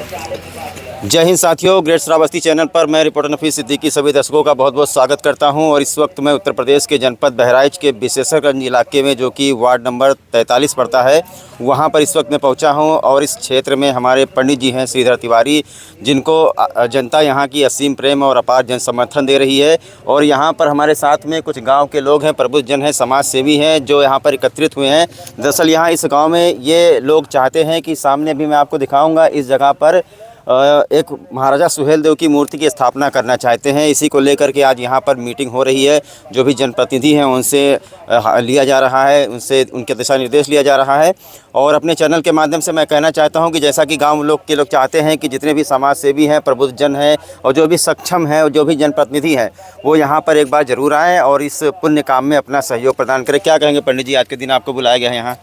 जय हिंद साथियों, great Shravasti channel पर मैं रिपोर्टर नफीस सिद्दीकी सभी दर्शकों का बहुत बहुत स्वागत करता हूं। और इस वक्त मैं उत्तर प्रदेश के जनपद बहराइच के विशेषरगंज इलाके में, जो कि वार्ड नंबर 43 पड़ता है, वहां पर इस वक्त मैं पहुंचा हूं। और इस क्षेत्र में हमारे पंडित जी हैं श्रीधर तिवारी, जिनको जनता यहां की असीम प्रेम और अपार जन समर्थन दे रही है। और यहां पर हमारे साथ में कुछ गाँव के लोग हैं, प्रबुद्धजन हैं, समाज सेवी हैं, जो यहाँ पर एकत्रित हुए हैं। दरअसल यहाँ इस गाँव में ये लोग चाहते हैं कि सामने भी मैं आपको दिखाऊँगा, इस जगह पर एक महाराजा सुहेलदेव की मूर्ति की स्थापना करना चाहते हैं। इसी को लेकर के आज यहाँ पर मीटिंग हो रही है। जो भी जनप्रतिनिधि हैं उनसे लिया जा रहा है, उनसे उनके दिशा निर्देश लिया जा रहा है। और अपने चैनल के माध्यम से मैं कहना चाहता हूँ कि जैसा कि गांव लोग चाहते हैं कि जितने भी समाज सेवी हैं, प्रबुद्धजन हैं और जो भी सक्षम हैं और जो भी जनप्रतिनिधि हैं, वो यहाँ पर एक बार ज़रूर आएँ और इस पुण्य काम में अपना सहयोग प्रदान करें। क्या कहेंगे पंडित जी, आज के दिन आपको बुलाया गया है यहाँ?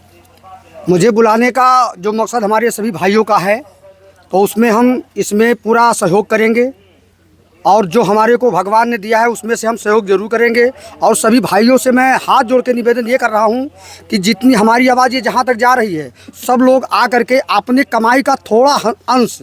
मुझे बुलाने का जो मकसद हमारे सभी भाइयों का है, तो उसमें हम इसमें पूरा सहयोग करेंगे और जो हमारे को भगवान ने दिया है उसमें से हम सहयोग जरूर करेंगे। और सभी भाइयों से मैं हाथ जोड़ के निवेदन ये कर रहा हूँ कि जितनी हमारी आवाज़ ये जहाँ तक जा रही है, सब लोग आ करके अपने कमाई का थोड़ा अंश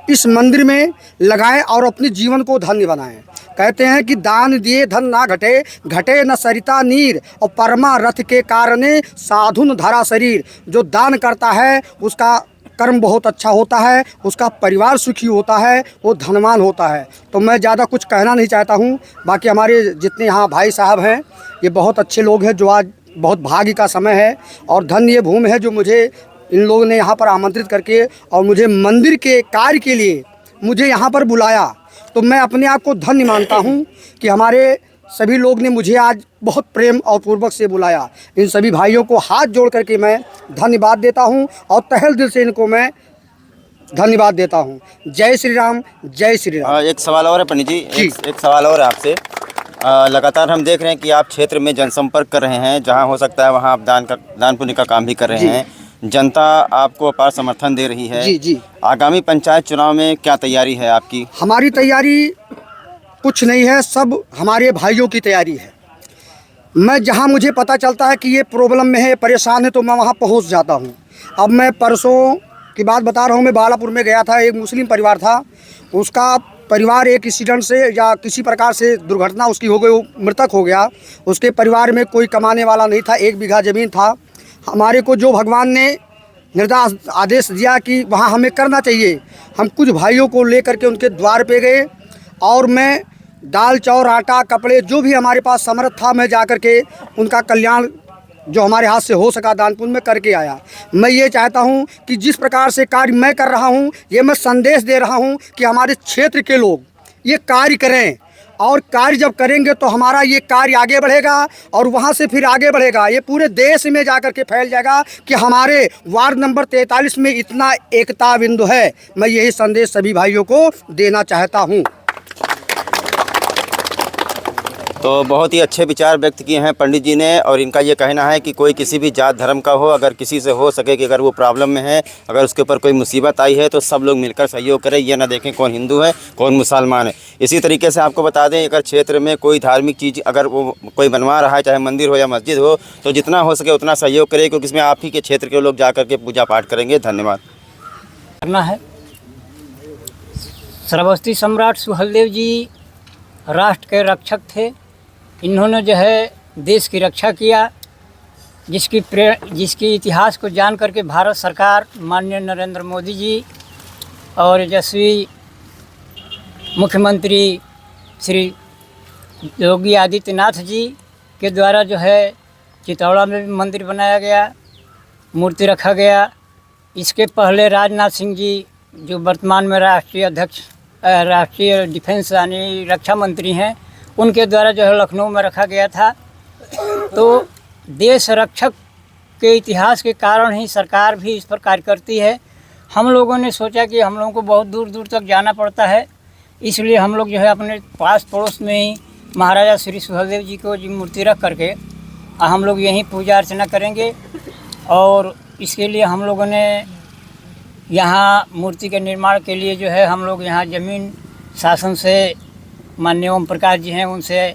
इस मंदिर में लगाएं और अपने जीवन को धन्य बनाएं। कहते हैं कि दान दिए धन ना घटे, घटे न सरिता नीर, और परमारथ के कारणे साधुन धरा शरीर। जो दान करता है उसका कर्म बहुत अच्छा होता है, उसका परिवार सुखी होता है, वो धनवान होता है। तो मैं ज़्यादा कुछ कहना नहीं चाहता हूँ। बाकी हमारे जितने यहाँ भाई साहब हैं, ये बहुत अच्छे लोग हैं, जो आज बहुत भाग्य का समय है और धन्य ये भूमि है जो मुझे इन लोगों ने यहाँ पर आमंत्रित करके और मुझे मंदिर के कार्य के लिए मुझे यहाँ पर बुलाया। तो मैं अपने आप को धन्य मानता हूँ कि हमारे सभी लोग ने मुझे आज बहुत प्रेम और पूर्वक से बुलाया। इन सभी भाइयों को हाथ जोड़ करके मैं धन्यवाद देता हूं और तहे दिल से इनको मैं धन्यवाद देता हूं। जय श्री राम, जय श्री राम। एक सवाल और है पंडित जी, एक सवाल और है आपसे। लगातार हम देख रहे हैं कि आप क्षेत्र में जनसंपर्क कर रहे हैं, जहां हो सकता है वहां आप दान पुण्य का काम भी कर रहे हैं। जनता आपको अपार समर्थन दे रही है। जी। आगामी पंचायत चुनाव में क्या तैयारी है आपकी? हमारी तैयारी कुछ नहीं है, सब हमारे भाइयों की तैयारी है। मैं जहां मुझे पता चलता है कि ये प्रॉब्लम में है, परेशान है, तो मैं वहां पहुंच जाता हूं। अब मैं परसों की बात बता रहा हूं, मैं बालापुर में गया था। एक मुस्लिम परिवार था, उसका परिवार एक एक्सीडेंट से या किसी प्रकार से दुर्घटना उसकी हो गई, वो मृतक हो गया। उसके परिवार में कोई कमाने वाला नहीं था, 1 बीघा ज़मीन था। हमारे को जो भगवान ने निर्देश आदेश दिया कि वहाँ हमें करना चाहिए, हम कुछ भाइयों को लेकर के उनके द्वार पे गए और मैं दाल चाउर आटा कपड़े जो भी हमारे पास समर्थ था, मैं जा कर के उनका कल्याण जो हमारे हाथ से हो सका दान पुण्य में करके आया। मैं ये चाहता हूँ कि जिस प्रकार से कार्य मैं कर रहा हूँ, ये मैं संदेश दे रहा हूँ कि हमारे क्षेत्र के लोग ये कार्य करें। और कार्य जब करेंगे तो हमारा ये कार्य आगे बढ़ेगा और वहाँ से फिर आगे बढ़ेगा, ये पूरे देश में जा कर के फैल जाएगा कि हमारे वार्ड नंबर 43 में इतना एकता बिंदु है। मैं यही संदेश सभी भाइयों को देना चाहता हूँ। तो बहुत ही अच्छे विचार व्यक्त किए हैं पंडित जी ने। और इनका ये कहना है कि कोई किसी भी जात धर्म का हो, अगर किसी से हो सके कि अगर वो प्रॉब्लम में है, अगर उसके ऊपर कोई मुसीबत आई है, तो सब लोग मिलकर सहयोग करें। ये ना देखें कौन हिंदू है कौन मुसलमान है। इसी तरीके से आपको बता दें, अगर क्षेत्र में कोई धार्मिक चीज़ अगर वो कोई बनवा रहा है, चाहे मंदिर हो या मस्जिद हो, तो जितना हो सके उतना सहयोग करें, क्योंकि इसमें आप ही के क्षेत्र के लोग जा करके पूजा पाठ करेंगे। धन्यवाद। करना है। श्रावस्ती सम्राट सुहेलदेव जी राष्ट्र के रक्षक थे। इन्होंने जो है देश की रक्षा किया, जिसकी इतिहास को जान करके भारत सरकार माननीय नरेंद्र मोदी जी और यशस्वी मुख्यमंत्री श्री योगी आदित्यनाथ जी के द्वारा जो है चितौड़ा में भी मंदिर बनाया गया, मूर्ति रखा गया। इसके पहले राजनाथ सिंह जी, जो वर्तमान में राष्ट्रीय डिफेंस यानी रक्षा मंत्री हैं, उनके द्वारा जो है लखनऊ में रखा गया था। तो देश रक्षक के इतिहास के कारण ही सरकार भी इस पर कार्य करती है। हम लोगों ने सोचा कि हम लोगों को बहुत दूर दूर तक जाना पड़ता है, इसलिए हम लोग जो है अपने पास पड़ोस में ही महाराजा श्री सुहेलदेव जी को जी मूर्ति रख करके हम लोग यहीं पूजा अर्चना करेंगे। और इसके लिए हम लोगों ने यहाँ मूर्ति के निर्माण के लिए जो है हम लोग यहाँ ज़मीन शासन से माननीय ओम प्रकाश जी हैं, उनसे